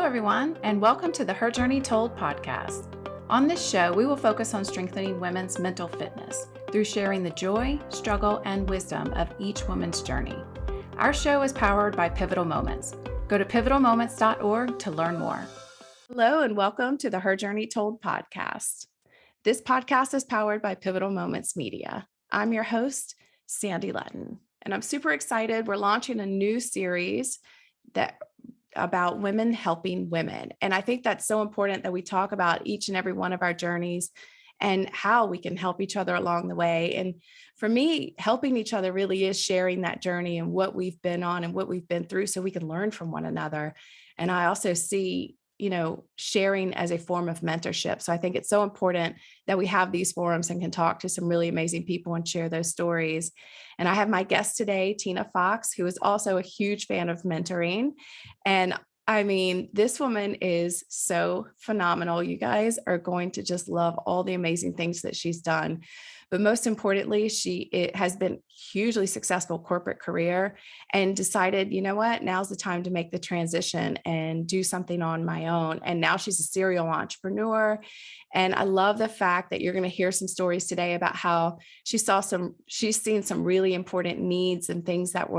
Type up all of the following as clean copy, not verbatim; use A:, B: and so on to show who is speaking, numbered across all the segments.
A: everyone, and welcome to the Her Journey Told podcast. On this show, we will focus on strengthening women's mental fitness through sharing the joy, struggle, and wisdom of each woman's journey. Our show is powered by Pivotal Moments. Go to pivotalmoments.org to learn more. Hello, and welcome to the Her Journey Told podcast. This podcast is powered by Pivotal Moments Media. I'm your host, Sandy Ludden, and I'm super excited. We're launching a new series about women helping women. And I think that's so important that we talk about each and every one of our journeys and how we can help each other along the way. And for me, helping each other really is sharing that journey and what we've been on and what we've been through so we can learn from one another. And I also see, sharing as a form of mentorship. So I think it's so important that we have these forums and can talk to some really amazing people and share those stories. And I have my guest today, Tina Fox, who is also a huge fan of mentoring. And I mean, this woman is so phenomenal. You guys are going to just love all the amazing things that she's done. But most importantly, it has been hugely successful corporate career and decided, you know what, now's the time to make the transition and do something on my own. And now she's a serial entrepreneur. And I love the fact that you're going to hear some stories today about how she's seen some really important needs and things that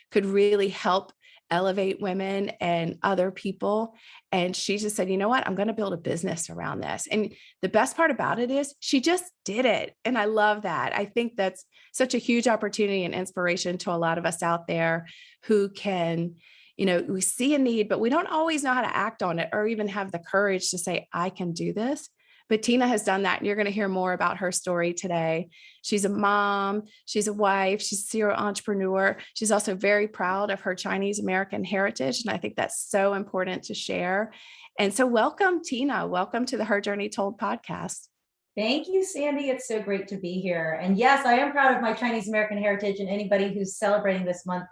A: could really help elevate women and other people. And she just said, you know what, I'm going to build a business around this. And the best part about it is she just did it. And I love that. I think that's such a huge opportunity and inspiration to a lot of us out there who can, we see a need, but we don't always know how to act on it or even have the courage to say, I can do this. But Tina has done that. And you're going to hear more about her story today. She's a mom, she's a wife, she's a serial entrepreneur. She's also very proud of her Chinese American heritage. And I think that's so important to share. And so welcome, Tina. Welcome to the Her Journey Told podcast.
B: Thank you, Sandy. It's so great to be here. And yes, I am proud of my Chinese American heritage. And anybody who's celebrating this month,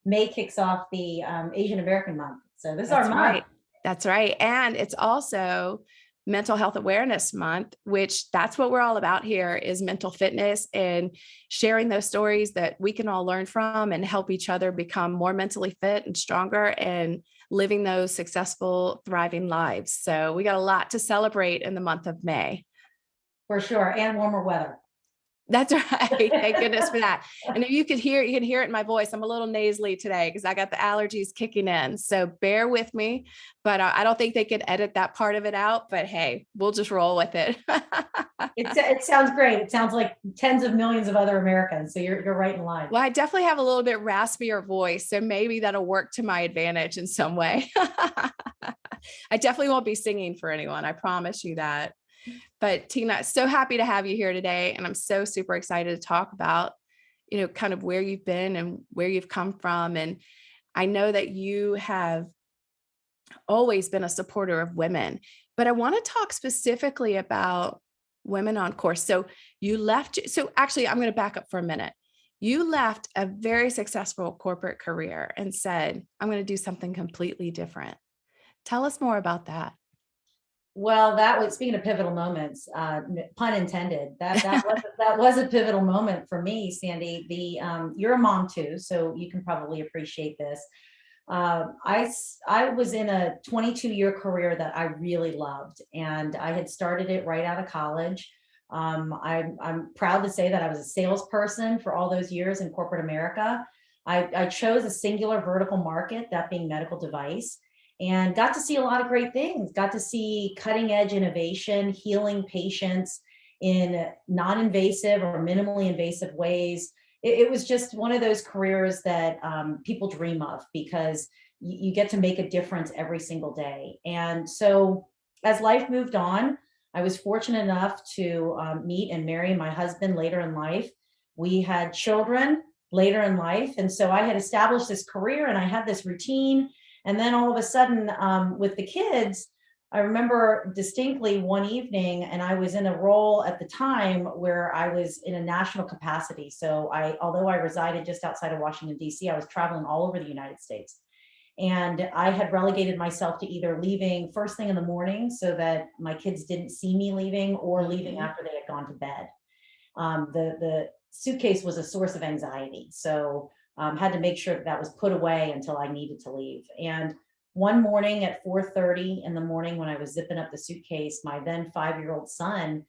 B: May kicks off the Asian American month. So this is our month.
A: Right. That's right. And it's also Mental Health Awareness Month, which that's what we're all about here is mental fitness and sharing those stories that we can all learn from and help each other become more mentally fit and stronger and living those successful, thriving lives. So we got a lot to celebrate in the month of May.
B: For sure. And warmer weather.
A: That's right. Thank goodness for that. And if you can hear it in my voice. I'm a little nasally today because I got the allergies kicking in. So bear with me, but I don't think they could edit that part of it out, but hey, we'll just roll with it.
B: It sounds great. It sounds like tens of millions of other Americans. So you're right in line.
A: Well, I definitely have a little bit raspier voice, so maybe that'll work to my advantage in some way. I definitely won't be singing for anyone. I promise you that. But Tina, so happy to have you here today. And I'm so super excited to talk about, kind of where you've been and where you've come from. And I know that you have always been a supporter of women, but I want to talk specifically about women on course. So actually, I'm going to back up for a minute. You left a very successful corporate career and said, I'm going to do something completely different. Tell us more about that.
B: Well, speaking of pivotal moments, pun intended, that was a pivotal moment for me, Sandy. You're a mom too, so you can probably appreciate this. I was in a 22-year career that I really loved, and I had started it right out of college. I'm proud to say that I was a salesperson for all those years in corporate America. I chose a singular vertical market, that being medical device. And got to see a lot of great things, got to see cutting edge innovation, healing patients in non-invasive or minimally invasive ways. It was just one of those careers that people dream of because you get to make a difference every single day. And so as life moved on, I was fortunate enough to meet and marry my husband later in life. We had children later in life. And so I had established this career and I had this routine. And then all of a sudden, with the kids, I remember distinctly one evening, and I was in a role at the time where I was in a national capacity. So although I resided just outside of Washington, D.C., I was traveling all over the United States. And I had relegated myself to either leaving first thing in the morning so that my kids didn't see me leaving or leaving after they had gone to bed. The suitcase was a source of anxiety. So had to make sure that was put away until I needed to leave. And one morning at 4:30 in the morning, when I was zipping up the suitcase, my then 5-year-old son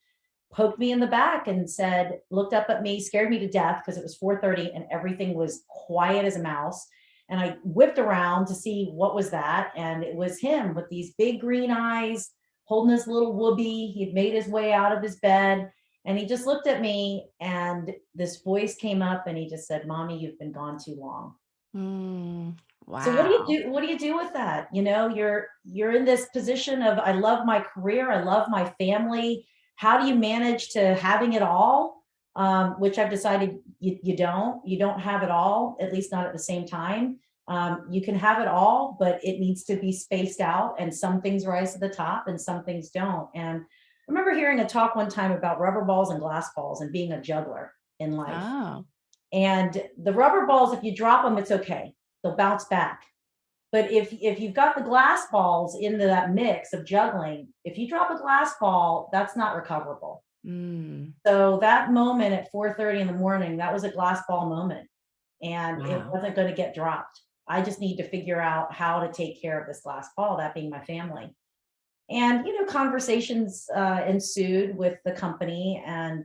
B: poked me in the back and said, looked up at me, scared me to death because it was 4:30 and everything was quiet as a mouse. And I whipped around to see what was that. And it was him with these big green eyes, holding his little whoopee. He had made his way out of his bed. And he just looked at me, and this voice came up and he just said, "Mommy, you've been gone too long." So what do you
A: Wow.
B: do? What do you do with that? You're in this position of, I love my career, I love my family. How do you manage to having it all? Which I've decided you don't have it all, at least not at the same time. You can have it all, but it needs to be spaced out, and some things rise to the top and some things don't. And I remember hearing a talk one time about rubber balls and glass balls and being a juggler in life.
A: Oh,
B: And the rubber balls, if you drop them, it's okay. They'll bounce back. But if you've got the glass balls into that mix of juggling, if you drop a glass ball, that's not recoverable. So that moment at 4:30 in the morning, that was a glass ball moment, and it
A: wow.
B: wasn't going to get dropped. I just need to figure out how to take care of this glass ball, that being my family. And conversations ensued with the company, and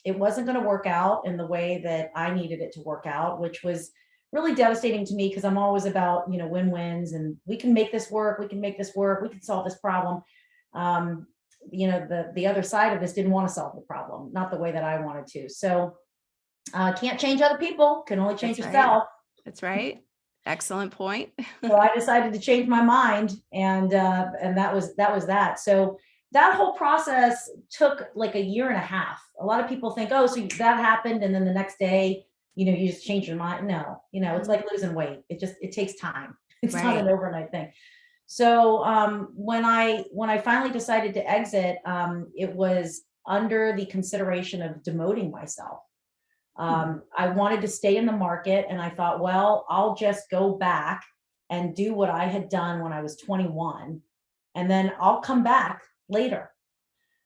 B: it wasn't going to work out in the way that I needed it to work out, which was really devastating to me, because I'm always about win-wins, and we can make this work, we can make this work, we can solve this problem. um, the other side of this didn't want to solve the problem, not the way that I wanted to. So can't change other people, can only change
A: That's right.
B: yourself.
A: That's right. Excellent point.
B: So I decided to change my mind, and that was that. So that whole process took like a year and a half. A lot of people think, oh, so that happened, and then the next day, you just change your mind. No, it's
A: Mhm.
B: like losing weight. It takes time. It's not an
A: Right.
B: overnight thing. So when I finally decided to exit, it was under the consideration of demoting myself.
A: Hmm.
B: I wanted to stay in the market, and I thought, well, I'll just go back and do what I had done when I was 21, and then I'll come back later.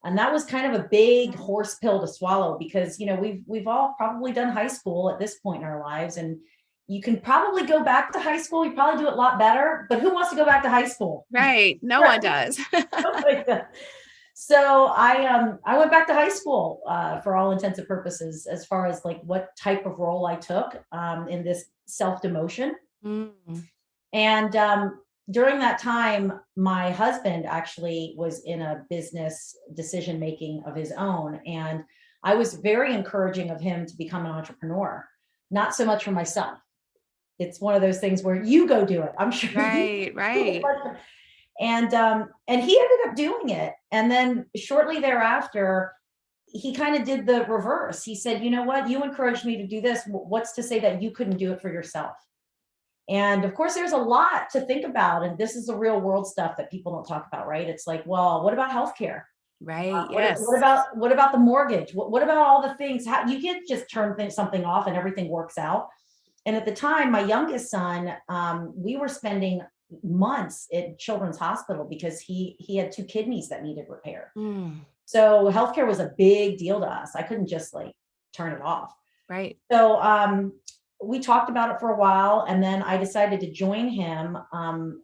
B: And that was kind of a big horse pill to swallow, because we've all probably done high school at this point in our lives, and you can probably go back to high school. You probably do it a lot better, but who wants to go back to high school?
A: Right. No one
B: Right.
A: does.
B: So I went back to high school for all intents and purposes, as far as like what type of role I took in this self demotion.
A: Mm.
B: And during that time, my husband actually was in a business decision making of his own, and I was very encouraging of him to become an entrepreneur. Not so much for myself. It's one of those things where you go do it. I'm sure you.
A: Right. Right.
B: And he ended up doing it. And then shortly thereafter, he kind of did the reverse. He said, "You know what? You encouraged me to do this. What's to say that you couldn't do it for yourself?" And of course, there's a lot to think about. And this is the real world stuff that people don't talk about, right? It's like, well, what about healthcare?
A: Right.
B: What about the mortgage? What about all the things? How you can't just turn something off and everything works out. And at the time, my youngest son, we were spending months at Children's Hospital because he had two kidneys that needed repair.
A: Mm.
B: So healthcare was a big deal to us. I couldn't just like turn it off.
A: Right.
B: So we talked about it for a while, and then I decided to join him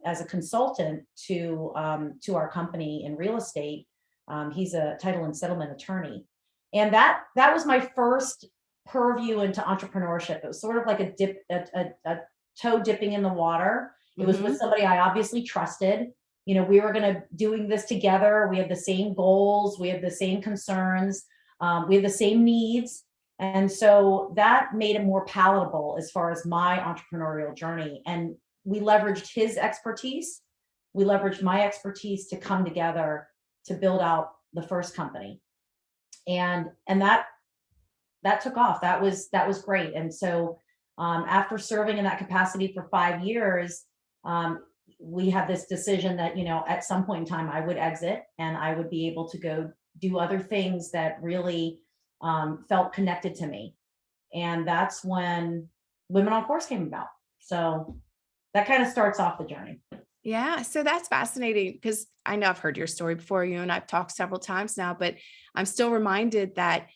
B: as a consultant to our company in real estate. He's a title and settlement attorney, and that was my first purview into entrepreneurship. It was sort of like a toe dipping in the water. It was with
A: Hmm.
B: somebody I obviously trusted. We were going to doing this together. We had the same goals. We had the same concerns. We had the same needs. And so that made it more palatable as far as my entrepreneurial journey. And we leveraged his expertise. We leveraged my expertise to come together to build out the first company. And that took off. That was great. And so after serving in that capacity for 5 years, we had this decision that at some point in time I would exit, and I would be able to go do other things that really felt connected to me. And that's when Women on Course came about. So that kind of starts off the journey.
A: Yeah. So that's fascinating because I know I've heard your story before. You and I've talked several times now, but I'm still reminded that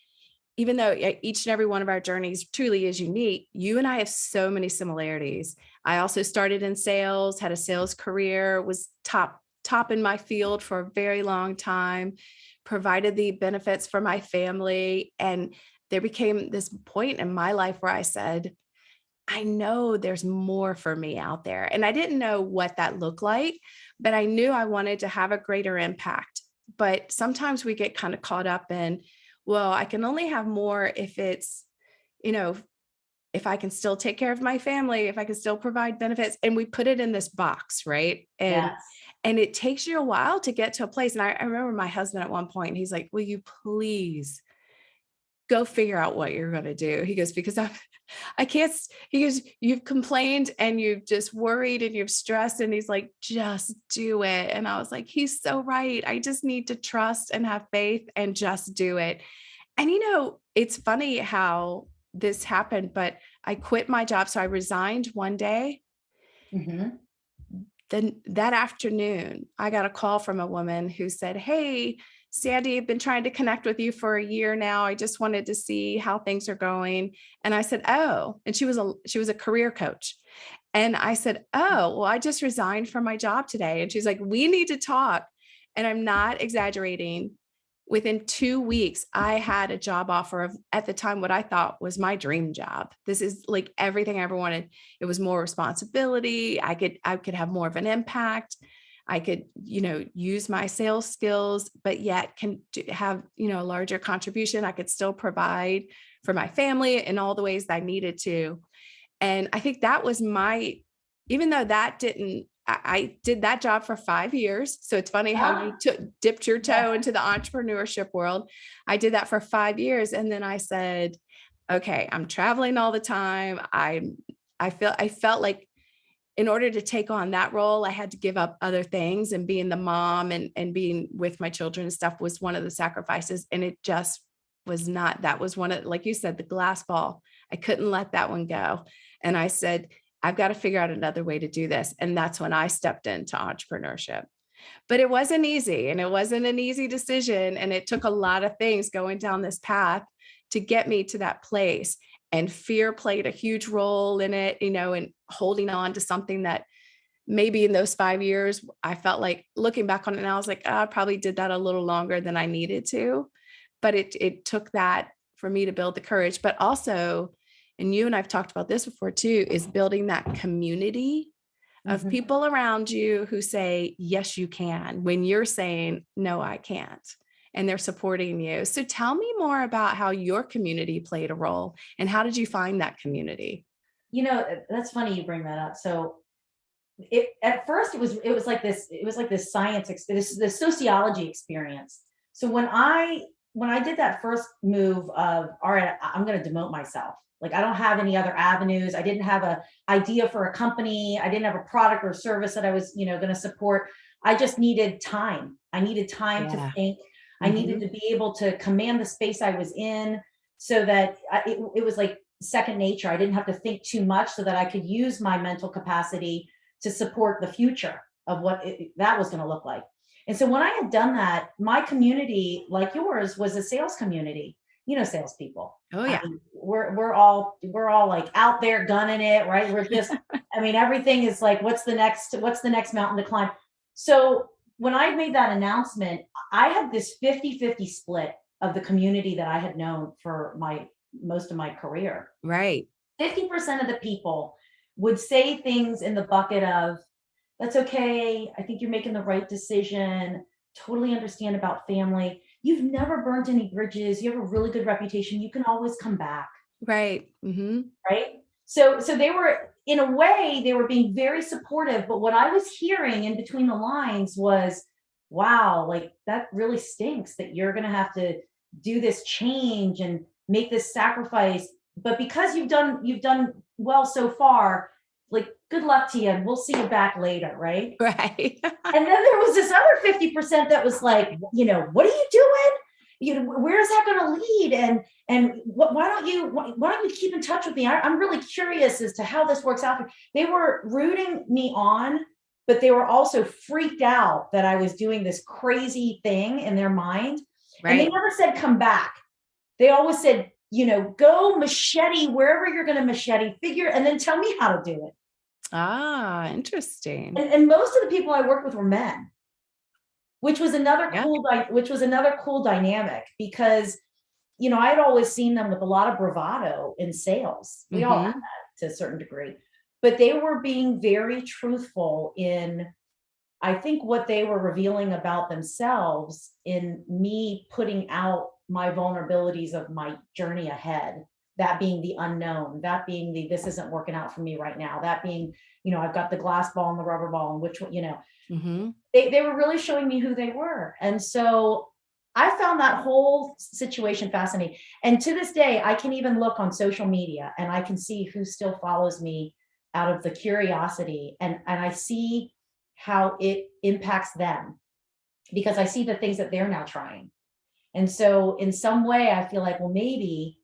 A: even though each and every one of our journeys truly is unique, you and I have so many similarities. I also started in sales, had a sales career, was top in my field for a very long time, provided the benefits for my family. And there became this point in my life where I said, I know there's more for me out there. And I didn't know what that looked like, but I knew I wanted to have a greater impact. But sometimes we get kind of caught up in, well, I can only have more if it's, you know, if I can still take care of my family, if I can still provide benefits, and we put it in this box, right?
B: Yes.
A: And it takes you a while to get to a place. And I remember my husband at one point, he's like, will you please go figure out what you're going to do? He goes, because I can't, he goes, you've complained and you've just worried and you've stressed. And he's like, just do it. And I was like, he's so right. I just need to trust and have faith and just do it. And, it's funny how this happened, but I quit my job. So I resigned one day.
B: Mm-hmm.
A: Then that afternoon, I got a call from a woman who said, hey, Sandy, I've been trying to connect with you for a year now. I just wanted to see how things are going. And I said, oh, and she was a career coach. And I said, oh, well, I just resigned from my job today. And she's like, we need to talk. And I'm not exaggerating. Within 2 weeks, I had a job offer of, at the time, what I thought was my dream job. This is like everything I ever wanted. It was more responsibility. I could have more of an impact. I could, use my sales skills, but yet can have, a larger contribution. I could still provide for my family in all the ways that I needed to. And I think that was even though that didn't, I did that job for 5 years. So it's funny how you dipped your toe into the entrepreneurship world. I did that for 5 years. And then I said, okay, I'm traveling all the time. I felt like in order to take on that role, I had to give up other things, and being the mom and being with my children and stuff was one of the sacrifices. And it just was not, that was one of, like you said, the glass ball. I couldn't let that one go. And I said, I've got to figure out another way to do this. And that's when I stepped into entrepreneurship. But it wasn't easy, and it wasn't an easy decision. And it took a lot of things going down this path to get me to that place. And fear played a huge role in it, and holding on to something that maybe in those 5 years, I felt like, looking back on it now, I was like, oh, I probably did that a little longer than I needed to. But it took that for me to build the courage. But also, and you and I've talked about this before too, is building that community of people around you who say, yes, you can, when you're saying, no, I can't. And they're supporting you. So tell me more about how your community played a role, and how did you find that community?
B: That's funny you bring that up. So at first it was like this science, this sociology experience. So when I did that first move of, all right, I'm going to demote myself. Like, I don't have any other avenues. I didn't have a idea for a company. I didn't have a product or service that I was, going to support. I just needed time. I needed time to think. I needed to be able to command the space I was in, so that it was like second nature. I didn't have to think too much, so that I could use my mental capacity to support the future of what that was going to look like. And so when I had done that, my community, like yours, was a sales community. Salespeople.
A: Oh yeah.
B: I mean, we're all like out there gunning it, right? We're just, everything is like, what's the next mountain to climb? So when I made that announcement, I had this 50-50 split of the community that I had known for most of my career.
A: Right.
B: 50% of the people would say things in the bucket of, that's okay, I think you're making the right decision, totally understand about family. You've never burnt any bridges. You have a really good reputation. You can always come back.
A: Right. Mm-hmm.
B: Right. So they were, in a way, they were being very supportive. But what I was hearing in between the lines was, wow, like, that really stinks that you're going to have to do this change and make this sacrifice. But because you've done well so far, like, good luck to you, and we'll see you back later. Right.
A: Right.
B: And then there was this other 50% that was like, what are you doing? Where is that going to lead? And why don't you keep in touch with me? I'm really curious as to how this works out. They were rooting me on, but they were also freaked out that I was doing this crazy thing in their mind. Right. And they never said, come back. they always said, go machete wherever you're going to machete, figure, and then tell me how to do it.
A: Ah, interesting.
B: And most of the people I worked with were men, which was another
A: Yeah.
B: cool dynamic, because I had always seen them with a lot of bravado in sales. We all had
A: Mm-hmm.
B: that to a certain degree, but they were being very truthful in, I think, what they were revealing about themselves, in me putting out my vulnerabilities of my journey ahead, that being the unknown, that being this isn't working out for me right now, that being, I've got the glass ball and the rubber ball, and which one,
A: Mm-hmm.
B: they were really showing me who they were. And so I found that whole situation fascinating. And to this day, I can even look on social media and I can see who still follows me out of the curiosity. And I see how it impacts them, because I see the things that they're now trying. And so in some way, I feel like, well, maybe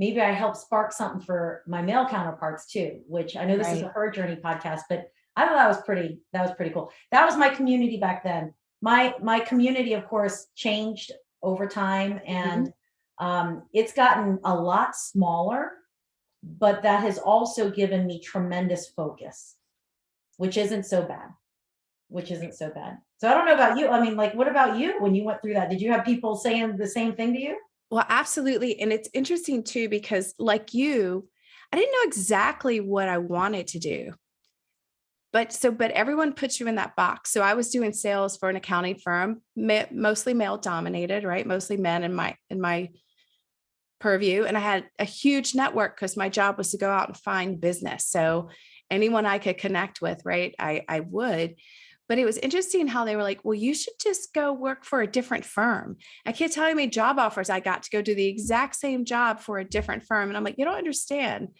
B: I help spark something for my male counterparts too, which I know this is a
A: Right.
B: Her Journey podcast, but I thought that was pretty cool. That was my community back then. My community, of course, changed over time,
A: Mm-hmm.
B: and it's gotten a lot smaller, but that has also given me tremendous focus, which isn't so bad. So I don't know about you. I mean, like, what about you when you went through that? Did you have people saying the same thing to you?
A: Well, absolutely. And it's interesting too, because like you, I didn't know exactly what I wanted to do. But everyone puts you in that box. So I was doing sales for an accounting firm, mostly male dominated, right? Mostly men in my purview. And I had a huge network because my job was to go out and find business. So anyone I could connect with, right? I would. But it was interesting how they were like, well, you should just go work for a different firm. I can't tell you how many job offers I got to go do the exact same job for a different firm. And I'm like, you don't understand.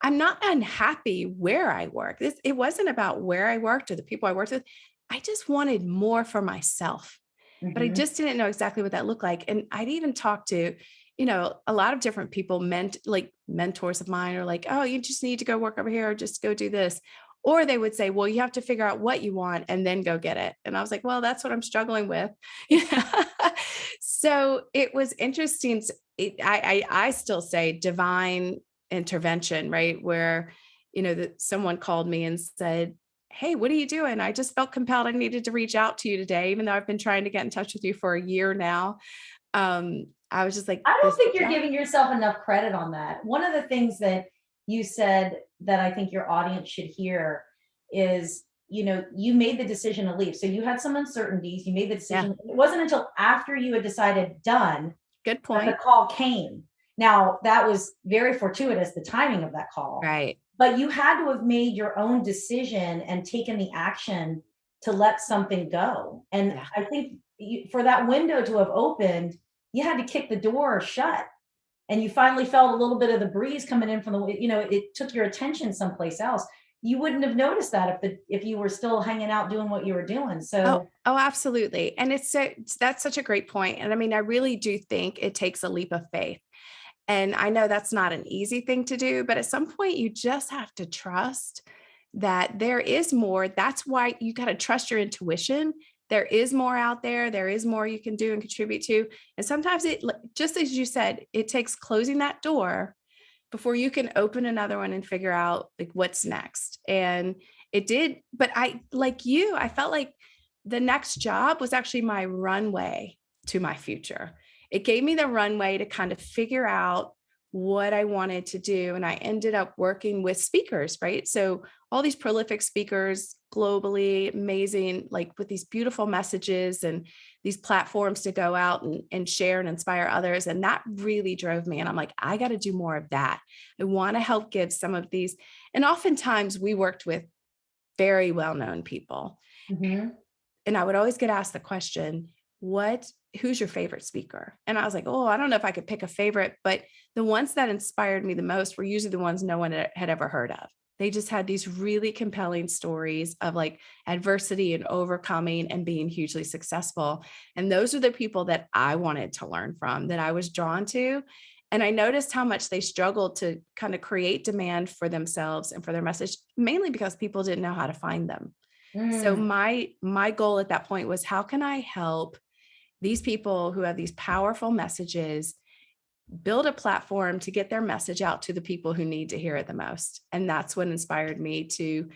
A: I'm not unhappy where I work. It wasn't about where I worked or the people I worked with. I just wanted more for myself, but I
B: Mm-hmm.
A: just didn't know exactly what that looked like. And I'd even talked to, a lot of different people, like mentors of mine are like, oh, you just need to go work over here or just go do this. Or they would say, well, you have to figure out what you want and then go get it. And I was like, well, that's what I'm struggling with. So it was interesting. I still say divine intervention, right? Where, that someone called me and said, hey, what are you doing? I just felt compelled. I needed to reach out to you today, even though I've been trying to get in touch with you for a year now. I was just like,
B: I don't
A: this
B: think you're
A: job.
B: giving yourself enough credit on that. One of the things that you said that I think your audience should hear is, you made the decision to leave. So you had some uncertainties. You made the
A: Yeah,
B: decision. It wasn't until after you had decided done
A: good
B: that the
A: point.
B: call came. Now, that was very fortuitous, the timing of that call,
A: Right.
B: but you had to have made your own decision and taken the action to let something go. And
A: Yeah.
B: I think for that window to have opened, you had to kick the door shut, and you finally felt a little bit of the breeze coming in from it took your attention someplace else. You wouldn't have noticed that if you were still hanging out doing what you were doing.
A: Oh,
B: So
A: oh, absolutely. And that's such a great point. And I mean, I really do think it takes a leap of faith. And I know that's not an easy thing to do, but at some point you just have to trust that there is more. That's why you got to trust your intuition. There is more out there. There is more you can do and contribute to. And sometimes just as you said, it takes closing that door before you can open another one and figure out like what's next. And it did, but like you, I felt like the next job was actually my runway to my future. It gave me the runway to kind of figure out what I wanted to do. And I ended up working with speakers, right? So all these prolific speakers globally, amazing, like with these beautiful messages and these platforms to go out and share and inspire others. And that really drove me. And I'm like, I got to do more of that. I want to help give some of these. And oftentimes we worked with very well-known people.
B: mhm.
A: And I would always get asked the question, who's your favorite speaker? And I was like, oh, I don't know if I could pick a favorite, but the ones that inspired me the most were usually the ones no one had ever heard of. They just had these really compelling stories of like adversity and overcoming and being hugely successful. And those are the people that I wanted to learn from, that I was drawn to. And I noticed how much they struggled to kind of create demand for themselves and for their message, mainly because people didn't know how to find them. So
B: Mm.
A: my goal at that point was, how can I help these people who have these powerful messages build a platform to get their message out to the people who need to hear it the most. And that's what inspired me to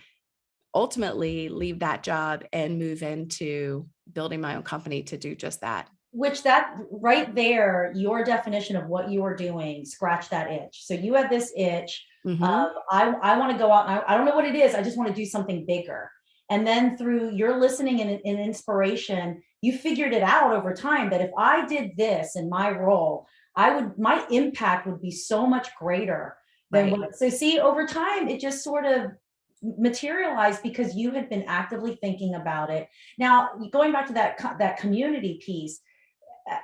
A: ultimately leave that job and move into building my own company to do just that.
B: Which that right there, your definition of what you are doing, scratch that itch. So you had this itch of, I want to go out and I don't know what it is. I just want to do something bigger. And then through your listening and inspiration, you figured it out over time that if I did this in my role, my impact would be so much greater than
A: Right.
B: so see, over time, it just sort of materialized because you had been actively thinking about it. Now, going back to that community piece,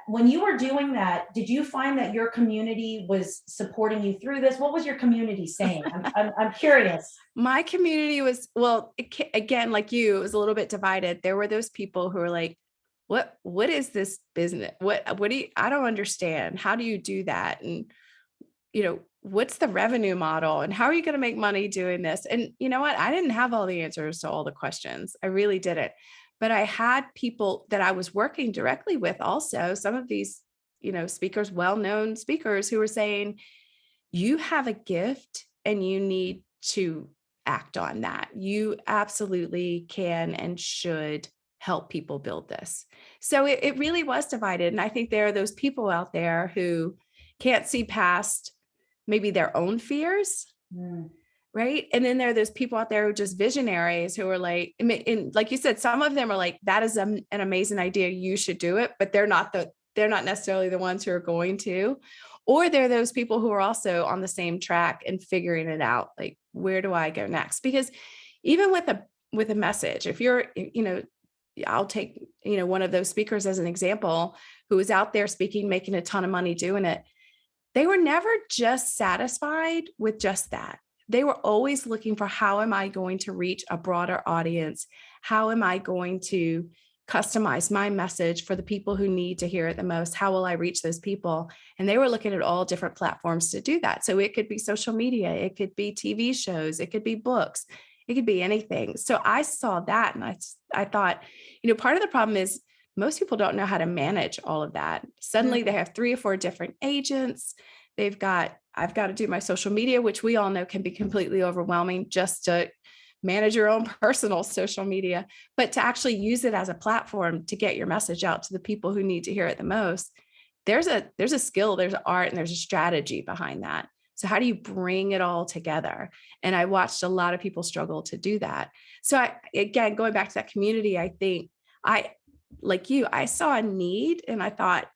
B: when you were doing that, did you find that your community was supporting you through this? What was your community saying? I'm curious.
A: My community was, well, again, like you, it was a little bit divided. There were those people who were like, what is this business? What do you, I don't understand. How do you do that? And, what's the revenue model and how are you going to make money doing this? And you know what? I didn't have all the answers to all the questions. I really didn't. But I had people that I was working directly with also, some of these, speakers, well-known speakers who were saying, you have a gift and you need to act on that. You absolutely can and should help people build this. So it really was divided. And I think there are those people out there who can't see past maybe their own fears.
B: Mm.
A: Right. And then there are those people out there who are just visionaries who are like, and like you said, some of them are like, that is an amazing idea. You should do it. But they're not necessarily the ones who are going to. Or they're those people who are also on the same track and figuring it out. Like, where do I go next? Because even with a message, if you're, I'll take, one of those speakers as an example, who was out there speaking, making a ton of money doing it. They were never just satisfied with just that. They were always looking for, how am I going to reach a broader audience? How am I going to customize my message for the people who need to hear it the most? How will I reach those people? And they were looking at all different platforms to do that. So it could be social media, it could be TV shows, it could be books, it could be anything. So I saw that and I thought, part of the problem is most people don't know how to manage all of that. Suddenly they have 3 or 4 different agents. I've got to do my social media, which we all know can be completely overwhelming just to manage your own personal social media, but to actually use it as a platform to get your message out to the people who need to hear it the most. There's a skill, there's art, and there's a strategy behind that. So how do you bring it all together? And I watched a lot of people struggle to do that. So again, going back to that community, I think like you, I saw a need and I thought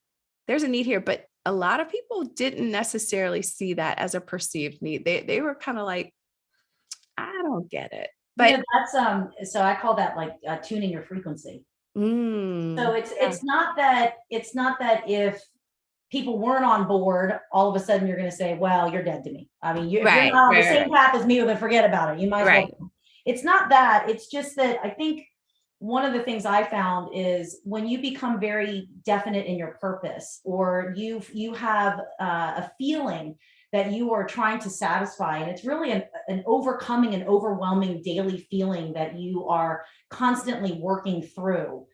A: there's a need here, but a lot of people didn't necessarily see that as a perceived need. They were kind of like, I don't get it. But
B: That's so I call that like tuning your frequency. So
A: yeah,
B: it's not that if people weren't on board, all of a sudden you're going to say, well, you're dead to me. I mean, if you're
A: right,
B: not on the
A: right,
B: same
A: right,
B: path as me, well, then forget about it. You might as
A: right.
B: well. It's not that. It's just that I think one of the things I found is when you become very definite in your purpose, or you have a feeling that you are trying to satisfy, and it's really an overcoming and overwhelming daily feeling that you are constantly working through.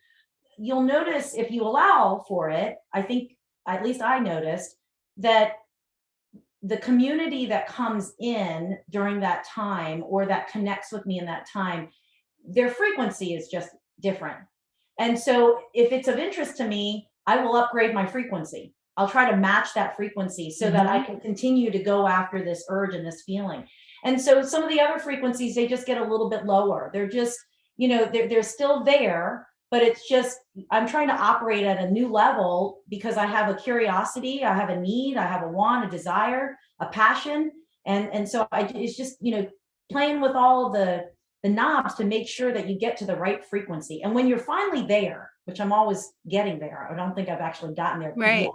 B: You'll notice, if you allow for it, I think, at least I noticed, that the community that comes in during that time, or that connects with me in that time, their frequency is just different. And so if it's of interest to me, I will upgrade my frequency. I'll try to match that frequency so that I can continue to go after this urge and this feeling. And so some of the other frequencies, they just get a little bit lower. They're just, they're still there, but it's just, I'm trying to operate at a new level because I have a curiosity, I have a need, I have a want, a desire, a passion. And so it's just, playing with all of the knobs to make sure that you get to the right frequency. And when you're finally there, which I'm always getting there, I don't think I've actually gotten there
A: Right.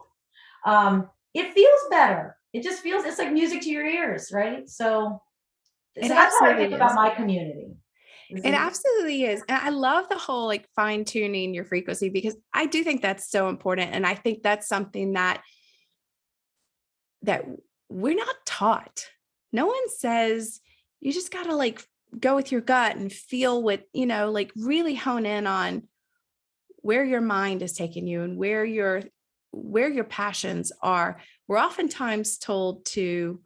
B: yet, it feels better. It just feels, it's like music to your ears, right? So
A: It
B: that's how I think
A: absolutely
B: about
A: is.
B: my community.
A: It absolutely is. And I love the whole like fine tuning your frequency, because I do think that's so important. And I think that's something that we're not taught. No one says you just got to like go with your gut and feel what, like really hone in on where your mind is taking you and where your where your passions are, we're oftentimes told to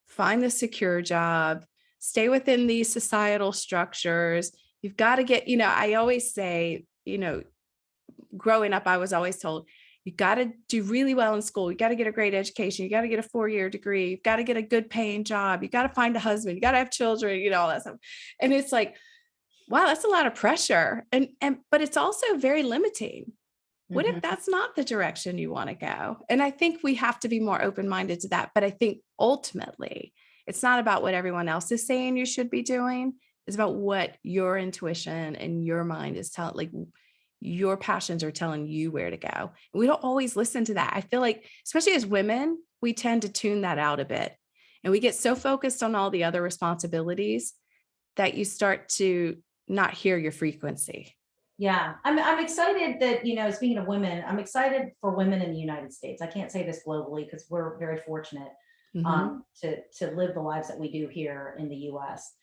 A: find the secure job, stay within these societal structures. You've got to get, I always say, growing up, I was always told, you got to do really well in school. You got to get a great education. You got to get a 4-year degree. You've got to get a good paying job. You got to find a husband. You got to have children, all that stuff. And it's like, wow, that's a lot of pressure. But it's also very limiting. What if that's not the direction you want to go? And I think we have to be more open-minded to that. But I think ultimately, it's not about what everyone else is saying you should be doing. It's about what your intuition and your mind is telling, like your passions are telling you where to go. We don't always listen to that. I feel like, especially as women, we tend to tune that out a bit. And we get so focused on all the other responsibilities that you start to not hear your frequency.
B: Yeah, I'm excited that, speaking of women, I'm excited for women in the United States. I can't say this globally because we're very fortunate to live the lives that we do here in the US.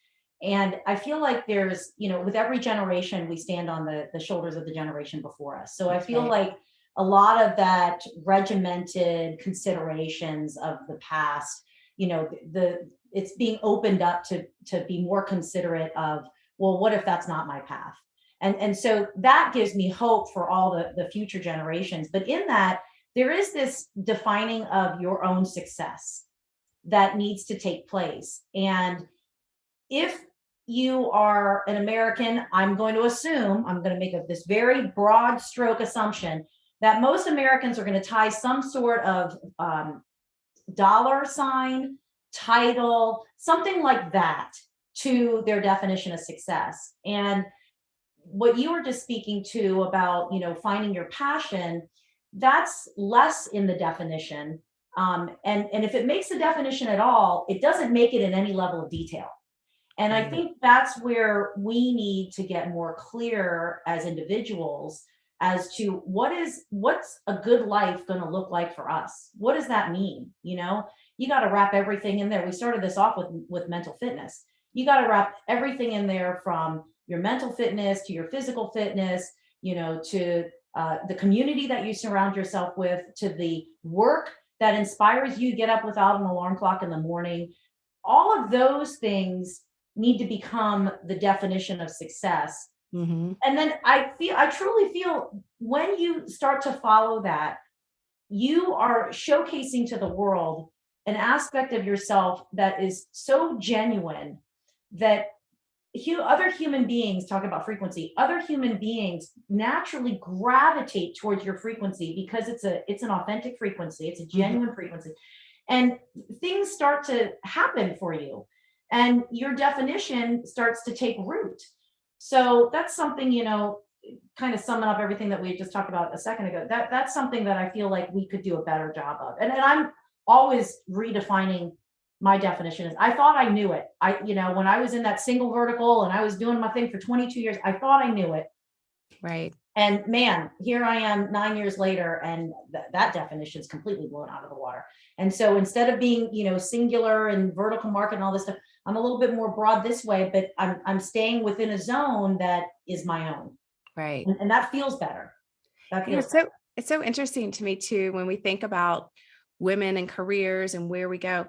B: And I feel like there's, with every generation, we stand on the shoulders of the generation before us. So I feel like a lot of that regimented considerations of the past, it's being opened up to be more considerate of, well, what if that's not my path? And so that gives me hope for all the future generations. But in that, there is this defining of your own success that needs to take place. And if you are an American, I'm going to assume, I'm going to make this very broad stroke assumption that most Americans are going to tie some sort of dollar sign, title, something like that to their definition of success. And what you were just speaking to about, finding your passion, that's less in the definition. And if it makes a definition at all, it doesn't make it in any level of detail. And I think that's where we need to get more clear as individuals as to what's a good life going to look like for us. What does that mean? You got to wrap everything in there. We started this off with mental fitness. You got to wrap everything in there, from your mental fitness to your physical fitness, to the community that you surround yourself with, to the work that inspires you to get up without an alarm clock in the morning. All of those things need to become the definition of success. And then I truly feel when you start to follow that, you are showcasing to the world an aspect of yourself that is so genuine that other human beings, talk about frequency, other human beings naturally gravitate towards your frequency because it's an authentic frequency. It's a genuine frequency. And things start to happen for you and your definition starts to take root. So that's something, kind of summing up everything that we just talked about a second ago, that's something that I feel like we could do a better job of. And I'm always redefining my definition. Is I thought I knew it. When I was in that single vertical and I was doing my thing for 22 years, I thought I knew it.
A: Right.
B: And man, here I am 9 years later, and that definition is completely blown out of the water. And so instead of being, singular and vertical market and all this stuff, I'm a little bit more broad this way, but I'm staying within a zone that is my own.
A: Right.
B: And that feels better.
A: It's so interesting to me too, when we think about women and careers and where we go,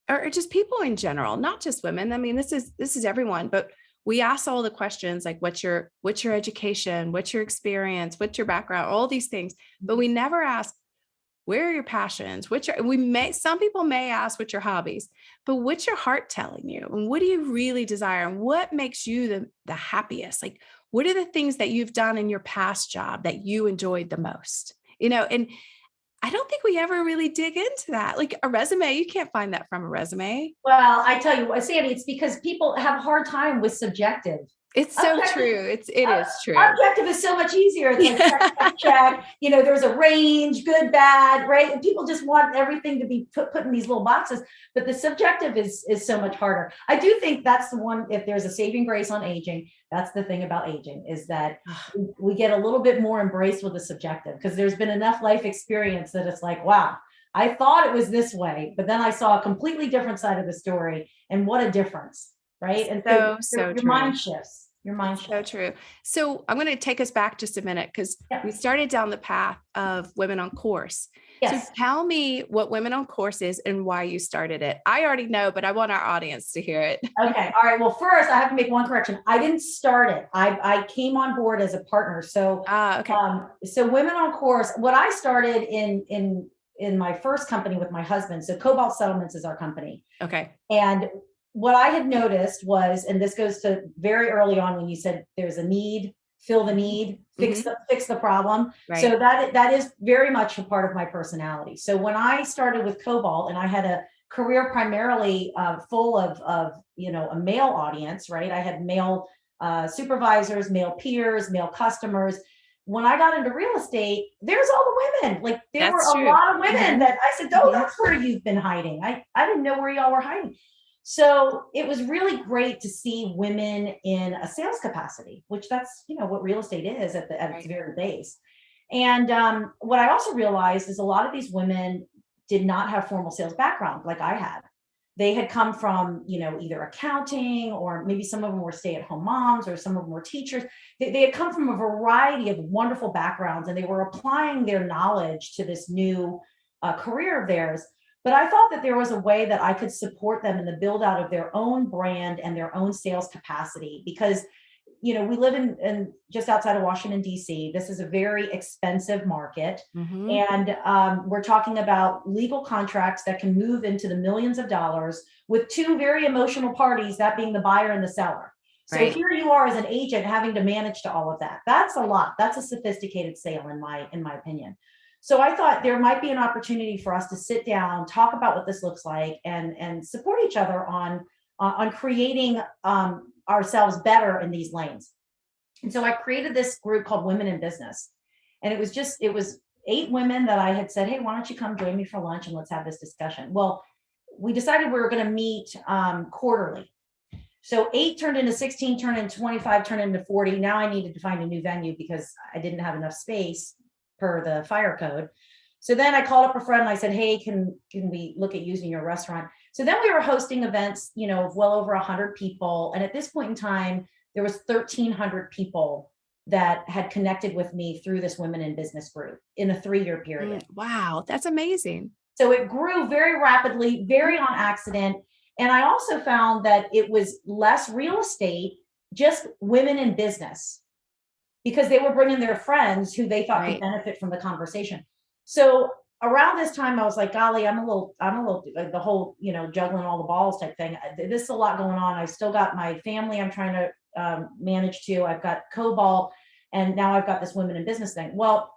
A: or just people in general, not just women. I mean, this is everyone, but we ask all the questions like, what's your education? What's your experience? What's your background? All these things, but we never ask, where are your passions? Some people may ask what's your hobbies, but what's your heart telling you? And what do you really desire? And what makes you the happiest? Like, what are the things that you've done in your past job that you enjoyed the most? And I don't think we ever really dig into that. Like a resume, you can't find that from a resume.
B: Well, I tell you what, Sandy, it's because people have a hard time with subjective.
A: It's so true. It is true.
B: Objective is so much easier. It's like check. There's a range, good, bad, right? And people just want everything to be put in these little boxes. But the subjective is so much harder. I do think that's the one. If there's a saving grace on aging, that's the thing about aging, is that we get a little bit more embraced with the subjective, because there's been enough life experience that it's like, wow, I thought it was this way, but then I saw a completely different side of the story, and what a difference. Right. And so your mind shifts. Your mind
A: It's so
B: shifts.
A: true. So I'm going to take us back just a minute because
B: Yeah.
A: we started down the path of Women on Course. So
B: Yes.
A: tell me what Women on Course is and why you started it. I already know, but I want our audience to hear it.
B: Okay. All right. Well, first I have to make one correction. I didn't start it. I came on board as a partner. So,
A: Okay.
B: so Women on Course, what I started in my first company with my husband. So Cobalt Settlements is our company.
A: Okay.
B: And what I had noticed was, and this goes to very early on when you said there's a need, fill the need, fix the problem.
A: Right.
B: So that is very much a part of my personality. So when I started with Cobalt, and I had a career primarily full of a male audience, right? I had male supervisors, male peers, male customers. When I got into real estate, there's all the women. Like there were
A: That's
B: a
A: true.
B: lot of women that I said, oh, that's where you've been hiding. I didn't know where y'all were hiding. So it was really great to see women in a sales capacity, which that's, what real estate is at its very base. And what I also realized is a lot of these women did not have formal sales background like I had. They had come from, either accounting, or maybe some of them were stay-at-home moms, or some of them were teachers. They had come from a variety of wonderful backgrounds, and they were applying their knowledge to this new career of theirs. But I thought that there was a way that I could support them in the build out of their own brand and their own sales capacity, because we live in just outside of Washington, D.C. This is a very expensive market. And we're talking about legal contracts that can move into the millions of dollars with two very emotional parties, that being the buyer and the seller. So here you are as an agent having to manage to all of that. That's a lot. That's a sophisticated sale in my opinion. So I thought there might be an opportunity for us to sit down, talk about what this looks like, and support each other on creating ourselves better in these lanes. And so I created this group called Women in Business. And it was 8 women that I had said, hey, why don't you come join me for lunch and let's have this discussion? Well, we decided we were going to meet quarterly. So 8 turned into 16, turned into 25, turned into 40. Now I needed to find a new venue because I didn't have enough space per the fire code. So then I called up a friend and I said, hey, can we look at using your restaurant? So then we were hosting events, of well over 100 people. And at this point in time, there was 1,300 people that had connected with me through this Women in Business group in a 3-year period.
A: Wow, that's amazing.
B: So it grew very rapidly, very on accident. And I also found that it was less real estate, just women in business, because they were bringing their friends who they thought could benefit from the conversation. So around this time, I was like, golly, I'm a little, the whole, juggling all the balls type thing. This is a lot going on. I still got my family I'm trying to manage too. I've got Cobalt, and now I've got this Women in Business thing. Well,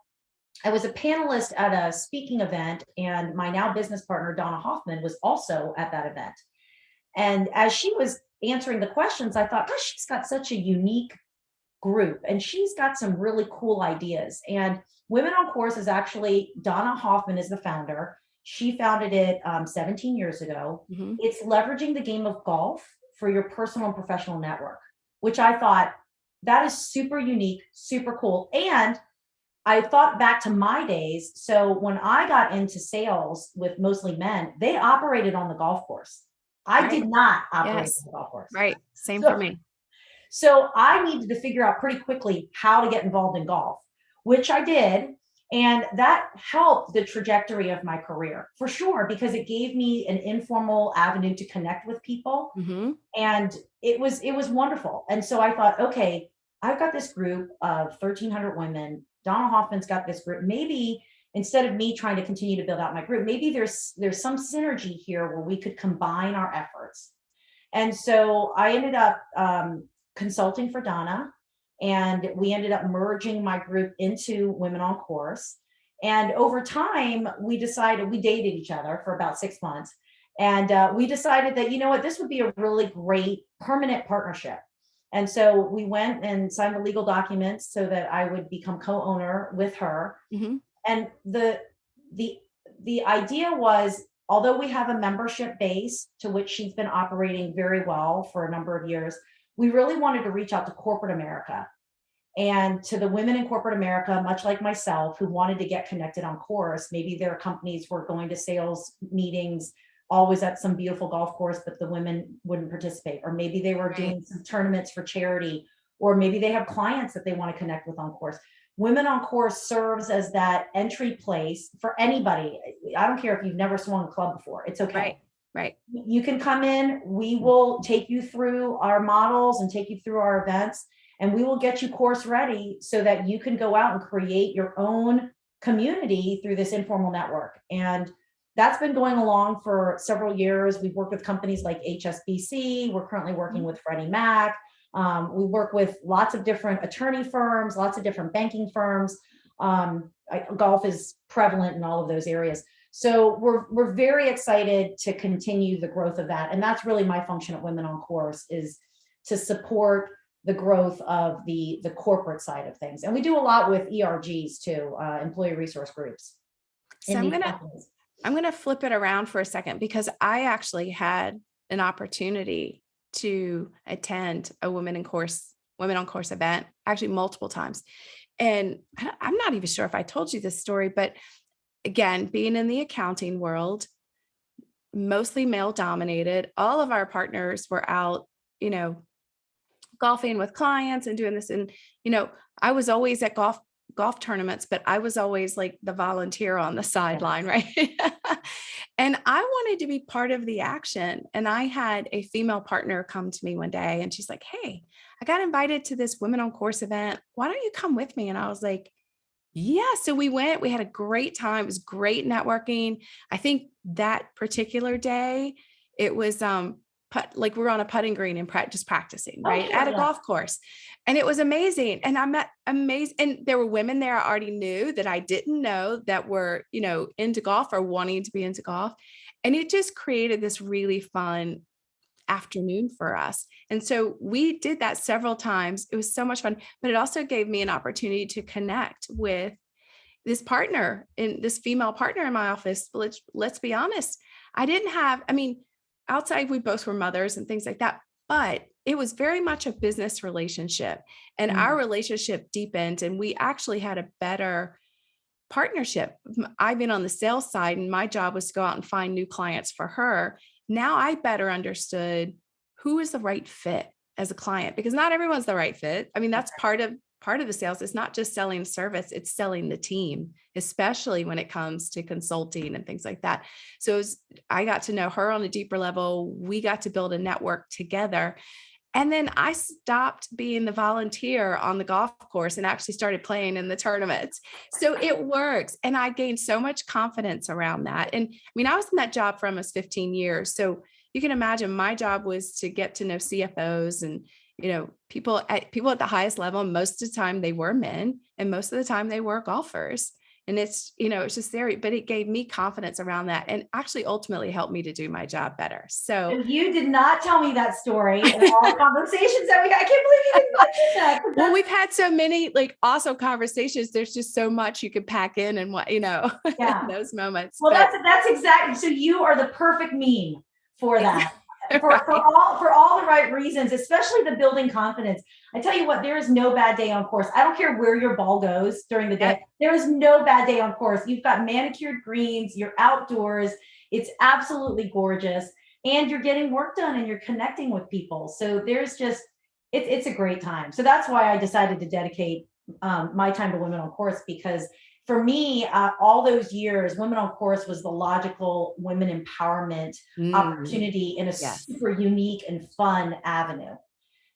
B: I was a panelist at a speaking event, and my now business partner, Donna Hoffman, was also at that event. And as she was answering the questions, I thought, gosh, she's got such a unique group, and she's got some really cool ideas. And Women on Course is actually, Donna Hoffman is the founder. She founded it 17 years ago. It's leveraging the game of golf for your personal and professional network, which I thought that is super unique, super cool. And I thought back to my days. So when I got into sales with mostly men, they operated on the golf course. I did not operate on the golf course.
A: Right. Same for me.
B: So I needed to figure out pretty quickly how to get involved in golf, which I did. And that helped the trajectory of my career for sure, because it gave me an informal avenue to connect with people. And it was wonderful. And so I thought, okay, I've got this group of 1,300 women. Donna Hoffman's got this group. Maybe instead of me trying to continue to build out my group, maybe there's some synergy here where we could combine our efforts. And so I ended up consulting for Donna, and we ended up merging my group into Women on Course. And over time, we dated each other for about 6 months. And we decided that, this would be a really great permanent partnership. And so we went and signed the legal documents so that I would become co-owner with her. And the idea was, although we have a membership base to which she's been operating very well for a number of years, we really wanted to reach out to corporate America and to the women in corporate America, much like myself, who wanted to get connected on course. Maybe their companies were going to sales meetings always at some beautiful golf course, but the women wouldn't participate. Or maybe they were doing some tournaments for charity, or maybe they have clients that they want to connect with on course. Women on Course serves as that entry place for anybody. I don't care if you've never swung a club before. It's okay.
A: Right.
B: You can come in. We will take you through our models and take you through our events, and we will get you course ready so that you can go out and create your own community through this informal network. And that's been going along for several years. We've worked with companies like HSBC. We're currently working with Freddie Mac. We work with lots of different attorney firms, lots of different banking firms. Golf is prevalent in all of those areas. So we're very excited to continue the growth of that. And that's really my function at Women on Course, is to support the growth of the corporate side of things. And we do a lot with ERGs too, employee resource groups.
A: So I'm going to flip it around for a second, because I actually had an opportunity to attend a Women on Course event, actually multiple times. And I'm not even sure if I told you this story, but again, being in the accounting world, mostly male dominated, all of our partners were out, golfing with clients and doing this. And, I was always at golf tournaments, but I was always like the volunteer on the sideline, right? And I wanted to be part of the action. And I had a female partner come to me one day and she's like, "Hey, I got invited to this Women on Course event. Why don't you come with me?" And I was like, yeah. So we went, we had a great time. It was great networking. I think that particular day, it was, like we were on a putting green and just practicing, right? At a golf course. And it was amazing. And I met amazing. And there were women there I already knew that I didn't know that were, into golf or wanting to be into golf. And it just created this really fun afternoon for us. And so we did that several times. It was so much fun, but it also gave me an opportunity to connect with this female partner in my office. Let's be honest. Outside we both were mothers and things like that, but it was very much a business relationship, and our relationship deepened, and we actually had a better partnership. I've been on the sales side, and my job was to go out and find new clients for her. Now I better understood who is the right fit as a client, because not everyone's the right fit. That's part of the sales. It's not just selling service, it's selling the team, especially when it comes to consulting and things like that. So I got to know her on a deeper level. We got to build a network together. And then I stopped being the volunteer on the golf course and actually started playing in the tournaments. So it works. And I gained so much confidence around that. And I was in that job for almost 15 years. So you can imagine my job was to get to know CFOs and, people at the highest level. Most of the time they were men, and most of the time they were golfers. And it's, it's just there, but it gave me confidence around that, and actually ultimately helped me to do my job better. So
B: you did not tell me that story in all the conversations that we had. I can't believe you didn't mention that.
A: Well, we've had so many awesome conversations. There's just so much you could pack in and in those moments.
B: Well, that's exactly. So you are the perfect meme for that. For all the right reasons, especially the building confidence. I tell you what, there is no bad day on course. I don't care where your ball goes during the day. There is no bad day on course. You've got manicured greens, you're outdoors. It's absolutely gorgeous, and you're getting work done and you're connecting with people. So there's just, it's a great time. So that's why I decided to dedicate my time to Women on Course, because for me, all those years, Women on Course was the logical women empowerment opportunity in a super unique and fun avenue.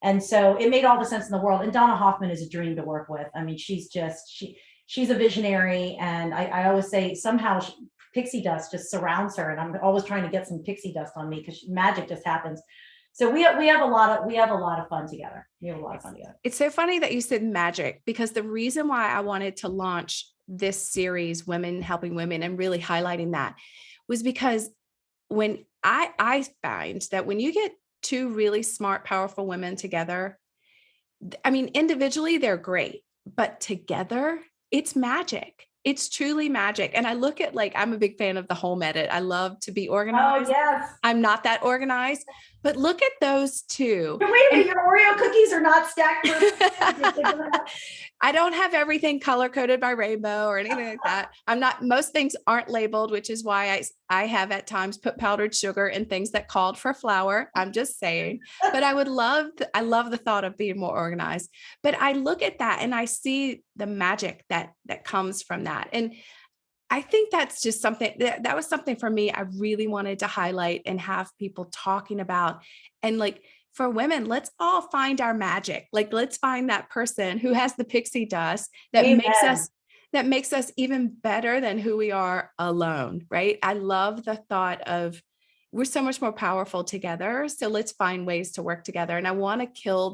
B: And so it made all the sense in the world. And Donna Hoffman is a dream to work with. She's a visionary. And I always say somehow pixie dust just surrounds her. And I'm always trying to get some pixie dust on me, because magic just happens. So we have a lot of fun together. We have a lot of fun together.
A: It's so funny that you said magic, because the reason why I wanted to launch this series, Women Helping Women, and really highlighting that, was because when I find that when you get two really smart, powerful women together, individually they're great, but together it's magic. It's truly magic. And I look at, I'm a big fan of the home edit. I love to be organized.
B: Oh, yes.
A: I'm not that organized, but look at those two.
B: Wait a minute, your Oreo cookies are not stacked.
A: I don't have everything color coded by rainbow or anything like that. Most things aren't labeled, which is why I have at times put powdered sugar in things that called for flour. I'm just saying, but I love the thought of being more organized, but I look at that and I see the magic that comes from that. And I think that's just something that was something for me. I really wanted to highlight and have people talking about. And like for women, let's all find our magic. Like, let's find that person who has the pixie dust
B: Amen.
A: that makes us even better than who we are alone. Right. I love the thought of we're so much more powerful together. So let's find ways to work together. And I want to kill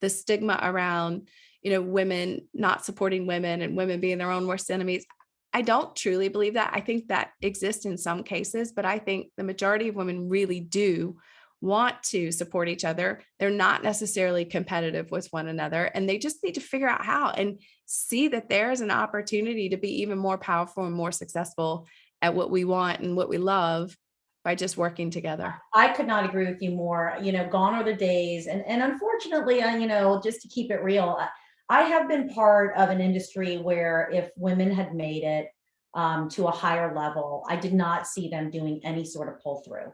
A: the stigma around, women not supporting women and women being their own worst enemies. I don't truly believe that. I think that exists in some cases, but I think the majority of women really do want to support each other. They're not necessarily competitive with one another, and they just need to figure out how and see that there's an opportunity to be even more powerful and more successful at what we want and what we love by just working together.
B: I could not agree with you more. Gone are the days. And unfortunately, just to keep it real, I have been part of an industry where if women had made it to a higher level, I did not see them doing any sort of pull through.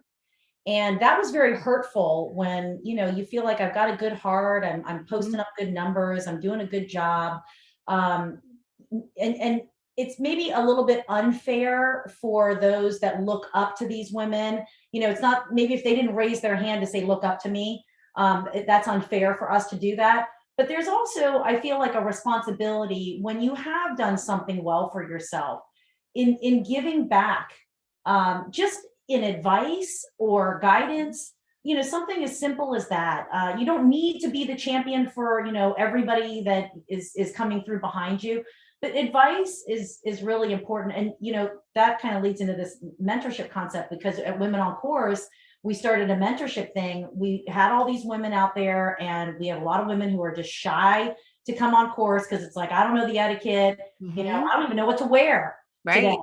B: And that was very hurtful when, you feel like I've got a good heart, I'm posting up good numbers, I'm doing a good job. Um, and it's maybe a little bit unfair for those that look up to these women. It's not, maybe if they didn't raise their hand to say, look up to me, that's unfair for us to do that. But there's also, I feel like, a responsibility when you have done something well for yourself in giving back, just in advice or guidance, something as simple as that. You don't need to be the champion for, everybody that is coming through behind you, but advice is really important. And, that kind of leads into this mentorship concept, because at Women on Course, we started a mentorship thing. We had all these women out there, and we have a lot of women who are just shy to come on course because it's like, I don't know the etiquette, I don't even know what to wear.
A: Right.
B: Today.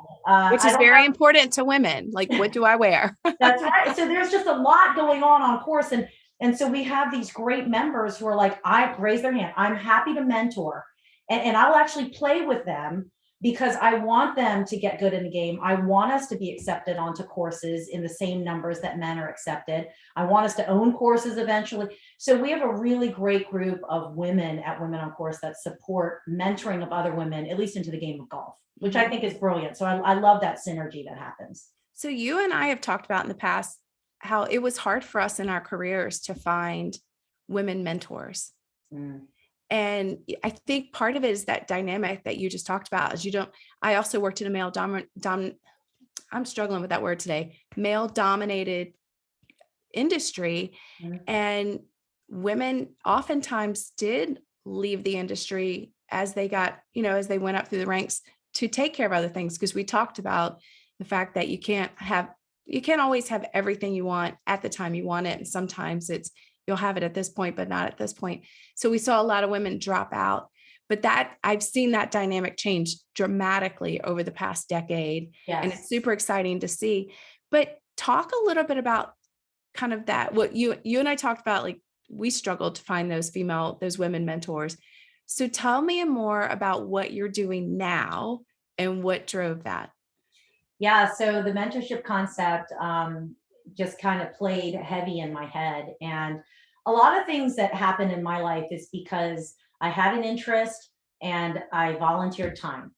A: Which is very important to women. Like, what do I wear?
B: That's right. So there's just a lot going on course. And so we have these great members who are like, I raise their hand. I'm happy to mentor. And I'll actually play with them because I want them to get good in the game. I want us to be accepted onto courses in the same numbers that men are accepted. I want us to own courses eventually. So we have a really great group of women at Women on Course that support mentoring of other women, at least into the game of golf, which I think is brilliant. So I love that synergy that happens.
A: So you and I have talked about in the past how it was hard for us in our careers to find women mentors. And I think part of it is that dynamic that you just talked about is I also worked in a male I'm struggling with that word today, male dominated industry. And women oftentimes did leave the industry as they got, as they went up through the ranks to take care of other things. Because we talked about the fact that you can't always have everything you want at the time you want it. And sometimes you'll have it at this point, but not at this point. So we saw a lot of women drop out, but I've seen that dynamic change dramatically over the past decade.
B: Yes.
A: And it's super exciting to see. But talk a little bit about kind of that, what you and I talked about, like we struggled to find those women mentors. So tell me more about what you're doing now and what drove that.
B: Yeah. So the mentorship concept just kind of played heavy in my head. And a lot of things that happened in my life is because I had an interest and I volunteered time,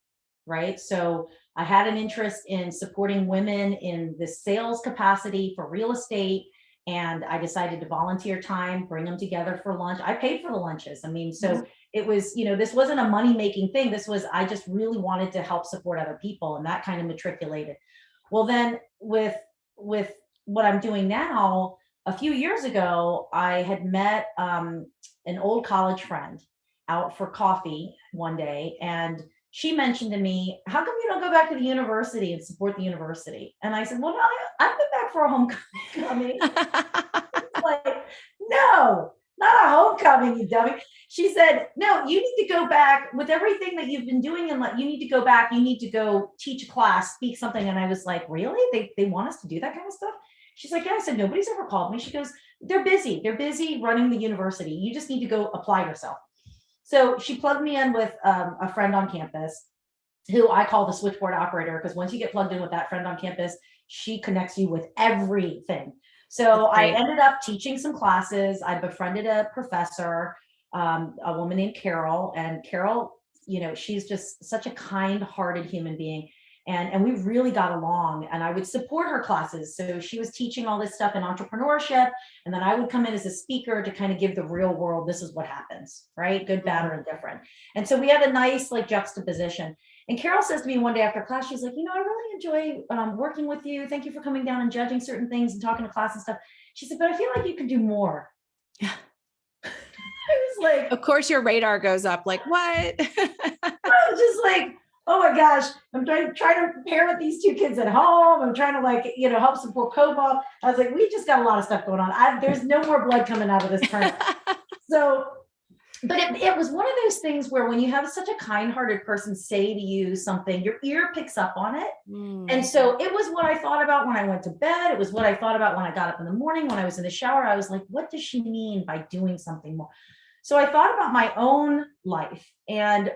B: right? So I had an interest in supporting women in the sales capacity for real estate. And I decided to volunteer time, bring them together for lunch. I paid for the lunches. I mean, so it was, this wasn't a money-making thing. I just really wanted to help support other people, and that kind of matriculated. Well, then with what I'm doing now, a few years ago, I had met an old college friend out for coffee one day, and she mentioned to me, how come you don't go back to the university and support the university? And I said, well, no, I've been back for a homecoming. It's like, no, not a homecoming, you dummy. She said, no, you need to go back with everything that you've been doing. And you need to go back. You need to go teach a class, speak something. And I was like, really? They want us to do that kind of stuff? She's like, yeah. I said, nobody's ever called me. She goes, they're busy. They're busy running the university. You just need to go apply yourself. So she plugged me in with a friend on campus who I call the switchboard operator, because once you get plugged in with that friend on campus, she connects you with everything. So I ended up teaching some classes. I befriended a professor, a woman named Carol, and Carol, she's just such a kind-hearted human being. And we really got along, and I would support her classes. So she was teaching all this stuff in entrepreneurship, and then I would come in as a speaker to kind of give the real world, this is what happens, right? Good, bad, or indifferent. And so we had a nice like juxtaposition. And Carol says to me one day after class, she's like, I really enjoy working with you. Thank you for coming down and judging certain things and talking to class and stuff. She said, but I feel like you could do more. I was like,
A: of course your radar goes up, like, what?
B: I was just like, oh my gosh, I'm trying to parent these two kids at home. I'm trying to help support COBOL. I was like, we just got a lot of stuff going on. There's no more blood coming out of this tournament. So, but it was one of those things where when you have such a kind-hearted person say to you something, your ear picks up on it. And so it was what I thought about when I went to bed. It was what I thought about when I got up in the morning, when I was in the shower. I was like, what does she mean by doing something more? So I thought about my own life. And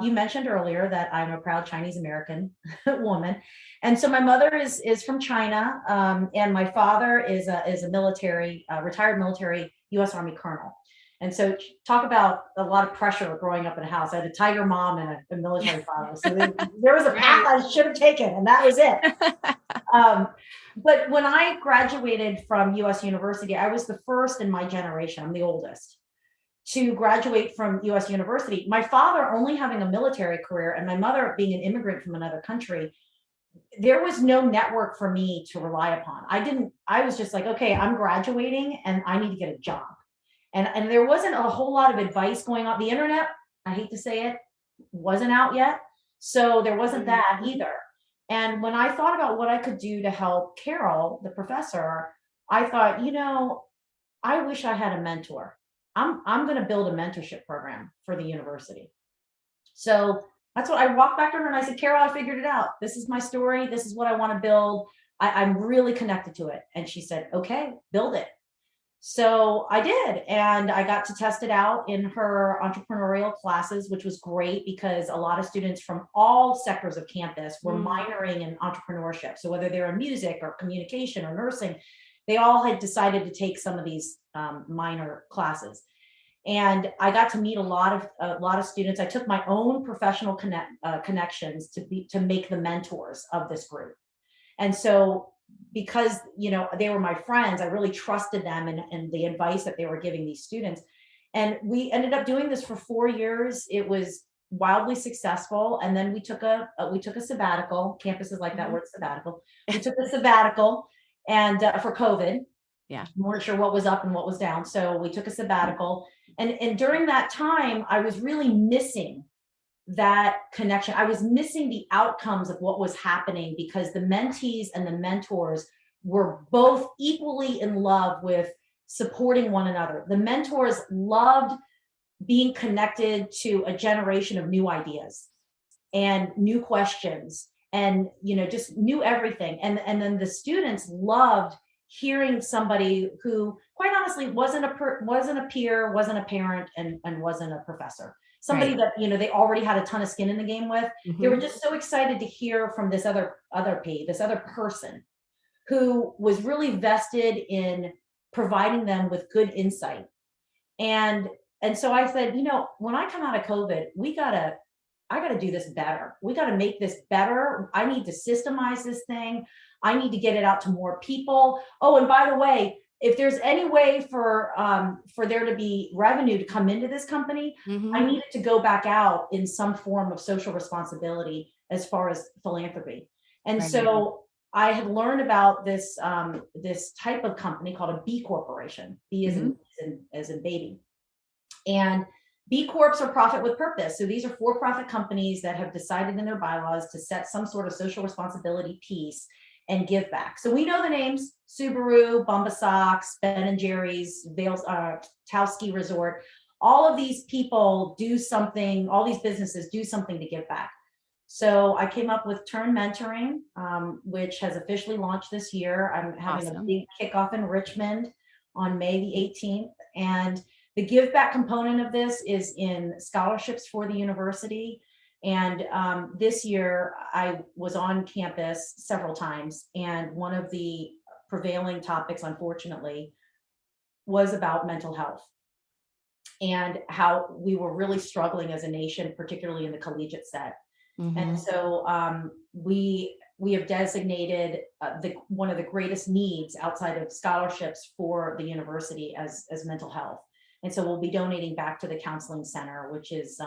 B: you mentioned earlier that I'm a proud Chinese American woman. And so my mother is from China. And my father is a military, retired military US Army colonel. And so talk about a lot of pressure growing up in a house. I had a tiger mom and a military father. So there was a path I should have taken, and that was it. But when I graduated from US University, I was the first in my generation. I'm the oldest to graduate from US University. My father only having a military career and my mother being an immigrant from another country, there was no network for me to rely upon. I was just like, okay, I'm graduating and I need to get a job. And there wasn't a whole lot of advice going on. The internet, I hate to say it, wasn't out yet. So there wasn't that either. And when I thought about what I could do to help Carol, the professor, I thought, I wish I had a mentor. I'm going to build a mentorship program for the university. So that's what I walked back to her and I said, Carol, I figured it out. This is my story. This is what I want to build. I'm really connected to it. And she said, okay, build it. So I did, and I got to test it out in her entrepreneurial classes, which was great because a lot of students from all sectors of campus were minoring in entrepreneurship. So whether they're in music or communication or nursing, they all had decided to take some of these minor classes. And I got to meet a lot of students. I took my own professional connections to make the mentors of this group. And so because they were my friends, I really trusted them and the advice that they were giving these students. And we ended up doing this for 4 years. It was wildly successful. And then we took a sabbatical. Campuses like that word, sabbatical. We took a sabbatical and for COVID. Yeah. We weren't sure what was up and what was down. So we took a sabbatical. And during that time, I was really missing that connection. I was missing the outcomes of what was happening because the mentees and the mentors were both equally in love with supporting one another. The mentors loved being connected to a generation of new ideas and new questions and just knew everything. And then the students loved hearing somebody who quite honestly wasn't a peer, wasn't a parent, and wasn't a professor. Somebody that they already had a ton of skin in the game with. They were just so excited to hear from this other person who was really vested in providing them with good insight. And so I said, when I come out of COVID, I gotta do this better. We gotta make this better. I need to systemize this thing. I need to get it out to more people. Oh, and by the way, if there's any way for there to be revenue to come into this company, I needed to go back out in some form of social responsibility as far as philanthropy. And so I had learned about this type of company called a B corporation. B as in baby. And B Corps are profit with purpose. So these are for-profit companies that have decided in their bylaws to set some sort of social responsibility piece and give back. So we know the names: Subaru, Bumba Socks, Ben & Jerry's, Vales, Towski Resort. All of these people do something, all these businesses do something to give back. So I came up with Turn Mentoring, which has officially launched this year. I'm having a big kickoff in Richmond on May the 18th. And The give back component of this is in scholarships for the university. And this year I was on campus several times, and one of the prevailing topics, unfortunately, was about mental health and how we were really struggling as a nation, particularly in the collegiate set. And so we have designated one of the greatest needs outside of scholarships for the university as mental health. And so we'll be donating back to the counseling center, which is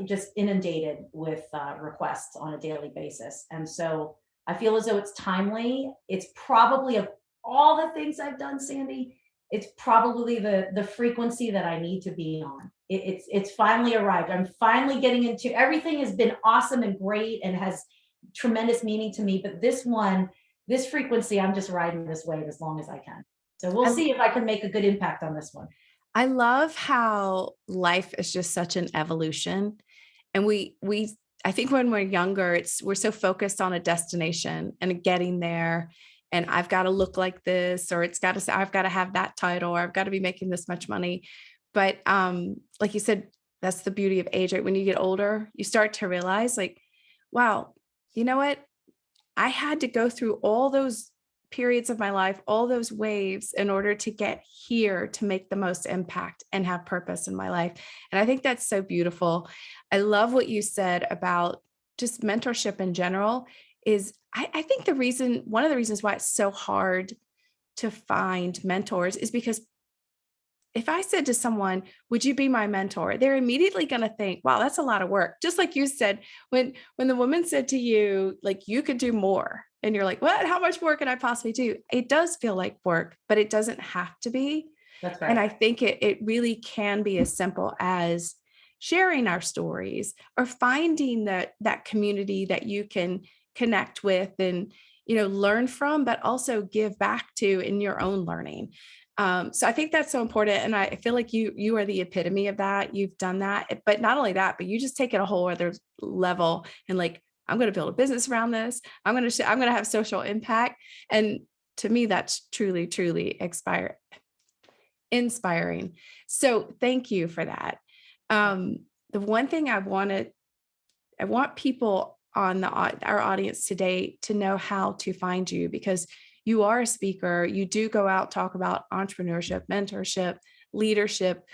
B: just inundated with requests on a daily basis. And so I feel as though it's timely. It's probably, of all the things I've done, Sandy, it's probably the frequency that I need to be on. It's finally arrived. I'm finally getting into, everything has been awesome and great and has tremendous meaning to me. But this frequency, I'm just riding this wave as long as I can. So we'll see if I can make a good impact on this one.
A: I love how life is just such an evolution. And I think when we're younger, we're so focused on a destination and getting there. And I've got to look like this, or I've got to have that title, or I've got to be making this much money. But like you said, that's the beauty of age, right? When you get older, you start to realize like, wow, you know what? I had to go through all those periods of my life, all those waves in order to get here to make the most impact and have purpose in my life. And I think that's so beautiful. I love what you said about just mentorship in general is I think one of the reasons why it's so hard to find mentors is because if I said to someone, would you be my mentor? They're immediately going to think, wow, that's a lot of work. Just like you said, when the woman said to you, like, you could do more. And you're like, what? How much more can I possibly do? It does feel like work, but it doesn't have to be.
B: That's right.
A: And I think it really can be as simple as sharing our stories or finding that community that you can connect with and, learn from, but also give back to in your own learning. So I think that's so important. And I feel like you are the epitome of that. You've done that, but not only that, but you just take it a whole other level and like, I'm going to build a business around this. I'm going to have social impact. And to me, that's truly, truly inspiring. So thank you for that. The one thing I want people on our audience today to know how to find you, because you are a speaker. You do go out, talk about entrepreneurship, mentorship, leadership,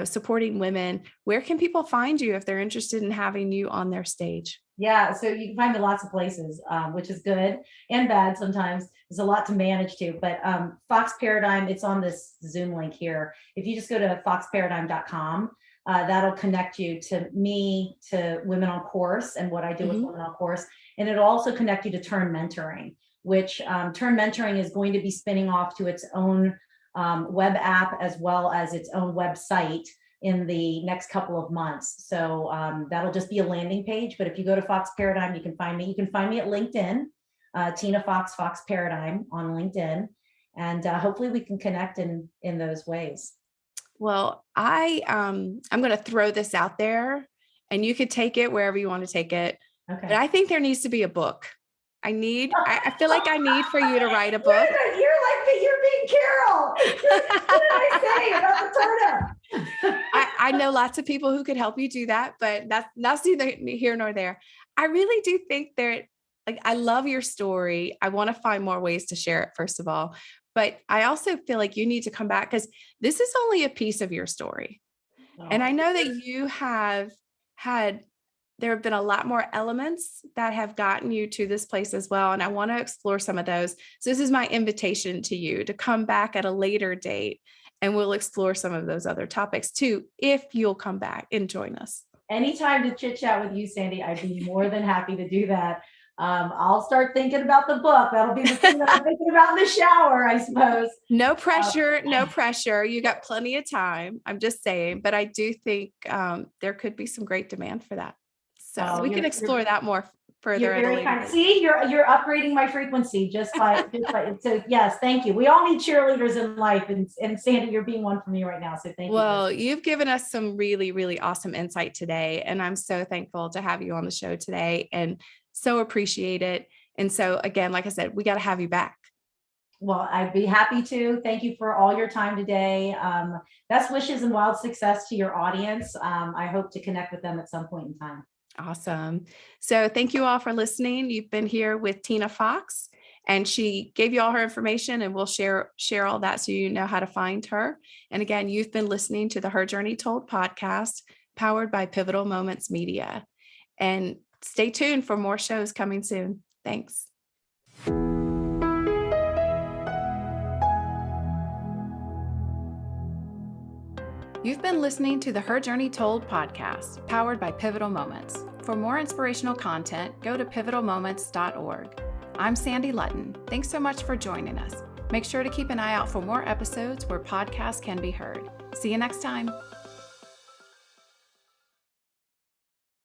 A: supporting women. Where can people find you if they're interested in having you on their stage?
B: Yeah, so you can find me lots of places, which is good and bad sometimes. There's a lot to manage too, but Fox Paradigm, it's on this Zoom link here. If you just go to foxparadigm.com, that'll connect you to me, to Women on Course and what I do with Women on Course. And it'll also connect you to Turn Mentoring, which Turn Mentoring is going to be spinning off to its own web app as well as its own website in the next couple of months. So that'll just be a landing page. But if you go to Fox Paradigm, you can find me. You can find me at LinkedIn, Tina Fox, Fox Paradigm on LinkedIn. And hopefully we can connect in those ways.
A: Well, I'm going to throw this out there and you could take it wherever you want to take it. Okay. But I think there needs to be a book. I feel like I need for you to write a book.
B: You're being Carol. What did I say about the turnip?
A: I know lots of people who could help you do that, but that's neither here nor there. I really do think I love your story. I want to find more ways to share it, first of all. But I also feel like you need to come back because this is only a piece of your story. Oh. And I know that you there have been a lot more elements that have gotten you to this place as well. And I want to explore some of those. So this is my invitation to you to come back at a later date and we'll explore some of those other topics too, if you'll come back and join us.
B: Anytime to chit chat with you, Sandy, I'd be more than happy to do that. I'll start thinking about the book. That'll be the thing that I'm thinking about in the shower, I suppose.
A: No pressure, no pressure. You got plenty of time. I'm just saying, but I do think there could be some great demand for that. So we can explore that more further.
B: You're very kind. See, you're upgrading my frequency just by so yes, thank you. We all need cheerleaders in life, and Sandy, you're being one for me right now. So thank you.
A: Well, you've given us some really, really awesome insight today, and I'm so thankful to have you on the show today, and so appreciate it. And so again, like I said, we got to have you back.
B: Well, I'd be happy to. Thank you for all your time today. Best wishes and wild success to your audience. I hope to connect with them at some point in time.
A: Awesome. So thank you all for listening. You've been here with Tina Fox, and she gave you all her information, and we'll share all that so you know how to find her. And again, you've been listening to the Her Journey Told podcast, powered by Pivotal Moments Media. And stay tuned for more shows coming soon. Thanks. You've been listening to the Her Journey Told podcast, powered by Pivotal Moments. For more inspirational content, go to pivotalmoments.org. I'm Sandy Lutton. Thanks so much for joining us. Make sure to keep an eye out for more episodes where podcasts can be heard. See you next time.